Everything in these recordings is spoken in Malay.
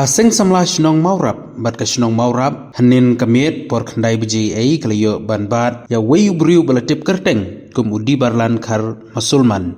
Sing samla shnong maurap bat ka shnong maurap hanin kamiet por khandai biji ai kalayo banbat ya wayu briu balatip kerteng kum udi barlan khar musulman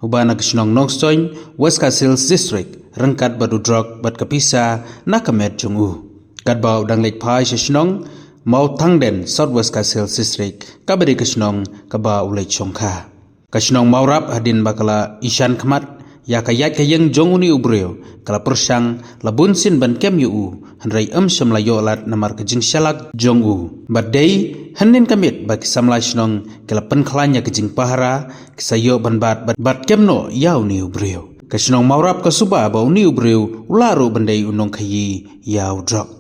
ubana ka shnong nongstoin West Castles district rangkat badu drog bat kapisa na kamet jungu kadbau dang lek phai shnong mau thangden South West Castles district kabari ka shnong kaba ulai chongkha ka shnong maurap hadin bakala ishan khmat ya kayat kayeng jonguni ubreo kala persang labun sin ban kem yu hanrai samlayo lat namar kejing shalak jongu badai hanin kamit bagi samlai snong kala penkhlanya kejing pahara kisayo ban bat kemno yau ni ubreo kasnong maurap ka suba ba uni ubreo ularu bandai unong khayi yau drok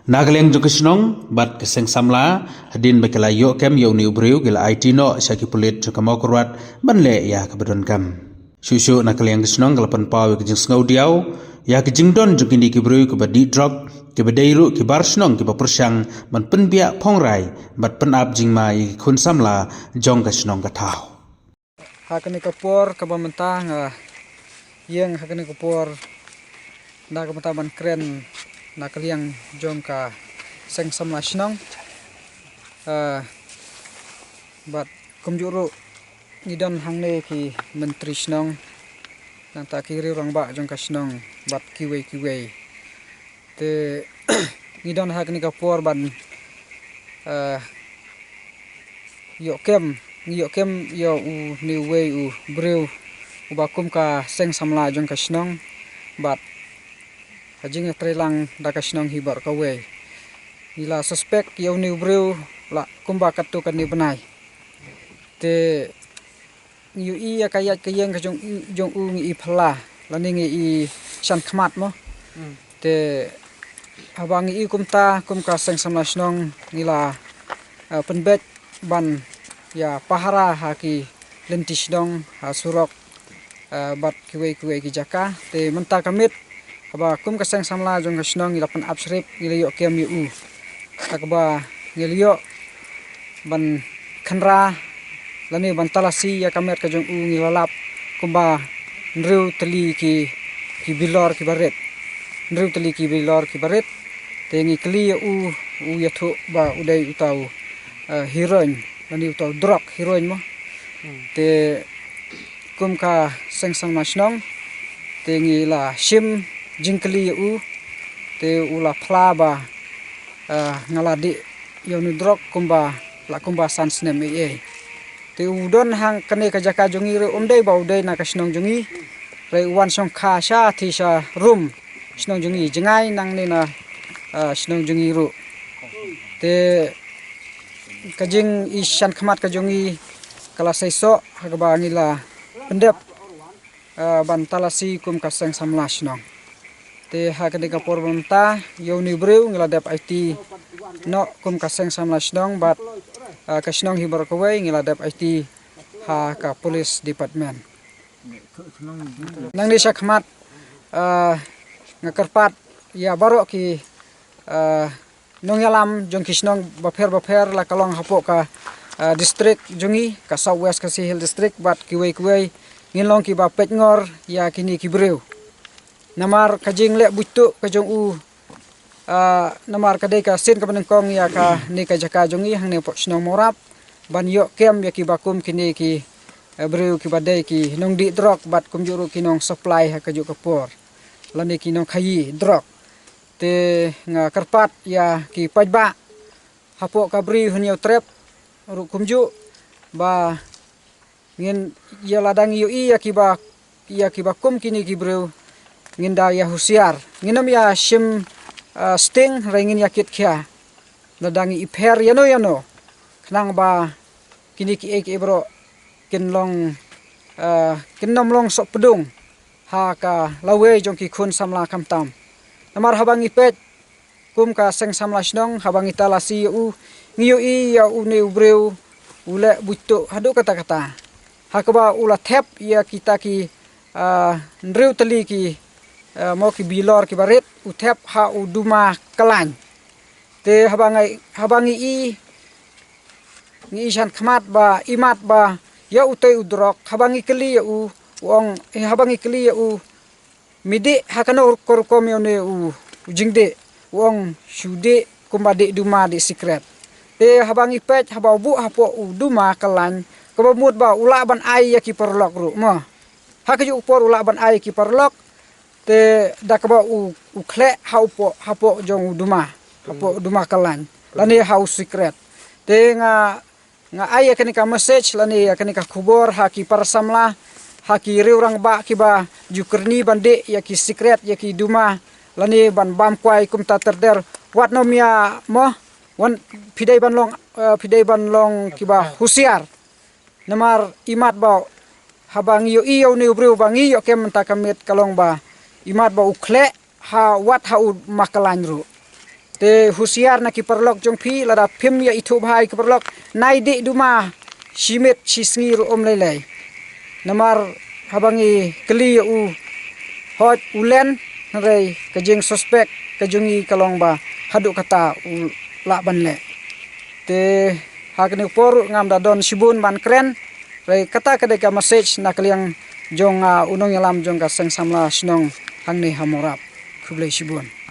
nagaleng jo kasnong bat keseng samla hadin bakala yo kem yau ni ubreo gila IT no syaki pulit jo kamau kurwat banle ya kabadon kam Susu nak kalian kesenang kalapan pau kejeng sengau diau ya kejeng don jengkini kibrui ke badi drug ke badairu ke bar senang ke persang man penbiak pongrai bat penap jing mai kun samla jong kesenang katau hakani kapor ka mentang yang hakani kapor na ka ban kren na kaliang jong ka seng samla senang bat kumjuru Nidon hangne ki menteri senong nang tak kiri orang bak jong kasnong bat kiwe te nidon hak ni kapor ban yo kem yo u new way u breu u bakum ka seng samla jong kasnong bat hajing trelang da kasnong hibar ka we ila suspek yo new breu la kumba katu kan ni benai te yu i kayat kayeng ka jong u ngi phla lani ngi shan khmat mo te abang i kumta kumka seng samla snong ngila penbet ban ya pahara haki lentis dong ha surok bat kiwe ki jaka te menta kamit aba kumka seng samla jong ka snong ngila pen absrip ngila yo kem yu takba ngila yo ban khanra lani bantalasi ya kamer ka jong u ngilalap kumba ndriu teli ki bilor ki baret ndriu teli ki bilor ki baret te ngi kli u yathu ba udai utau heroin lani utau drug heroin mo te kumka sengsang nasional te ngi la shim jingkli u te ula phla ba ngaladi yonu drug kumba sansnem te udon hang kane ka jaka jongi re omdai ba udai na kasnong jongi re wan song kha sha thi sha room snong jongi jengai nang ne na snong jongi ru te kajing ishan khmat ka jongi kala saiso hagba ngila pendep ban talasi kum kaseng samla snong te hakane ka porbonta yoni breu ngila dep IT no kum kaseng samla snong bat kasnong hibar kawai ngiladap IT ha ka police department nang ni syakmat ngakarpat ya baro ki nongyalam jong kisnong bafer la kalong hapok ka district jongi ka South West Hill district bat kiwei ngilong ki ba petngor ya kini kibreu namar kajing le butu ka jong u namar kadai ka sin ka benengkong ya ka ni ka jaka jongi hang ne po snong morap ban yo kem ya ki bakum kini ki breu ki badai ki nong di drog bat kum juru ki nong supply ha ka ju kapor lani ki nong khayi drog te nga karpat ya ki pajba hapo ka bri hunyo trap ru kum ju ba ngin ya ladang yo i ya ki bakum kini ki breu nginda ya husiar nginam ya shim sting rengin yakit kya nadangi iper yano knang ba kini ki ek ebro kinlong kinnomlong sok pedung ha ka lawe jong ki khun samla kamtam namar habang ipet kum ka seng samla snong habang italasi u ngiu i ya u ne ubreu ule butu hadu kata hakba ula thep ya kita ki ndriu teli ki mo ki bilor ki baret uthep ha uduma kalan te habangi ngi shan khmat ba imat ba ya utei udrok habangi kli ya u wong habangi kli ya u midi hakano korkom yone u ujingde wong syude kumbade duma di secret te habang ipet habau bu hapo duma kalan kabamut ba ulaban ai ki perlok ru ma hakaju upor ulaban ai ki perlok te dakaba ukle hapo jong duma hapo duma kalan lani hau secret te nga ai kani ka message lani kani ka khubor haki parsamla haki riurang ba kiba jukerni bande ya ki secret ya ki duma lani ban bam kwai kum ta terder wat nomia mo wan pidai ban long kiba husiar namar imat ba habang iyo ni ubru bangi yo kem ta kamit kalong ba imat ba ukle ha wat ha makalan ru te husiar na ki perlok jong phi lada phim ya itu bhai ki perlok nai de duma simit sisngi ru lelai namar habangi keli hot ulen ngai kajing suspek kajungi kalong ba haduk kata la ban le te hakni por ngam da don sibun ban kren rei kata kadeka message na kaliang jong unong yalam jong ka seng samla snong hangni hamorap khublei sibun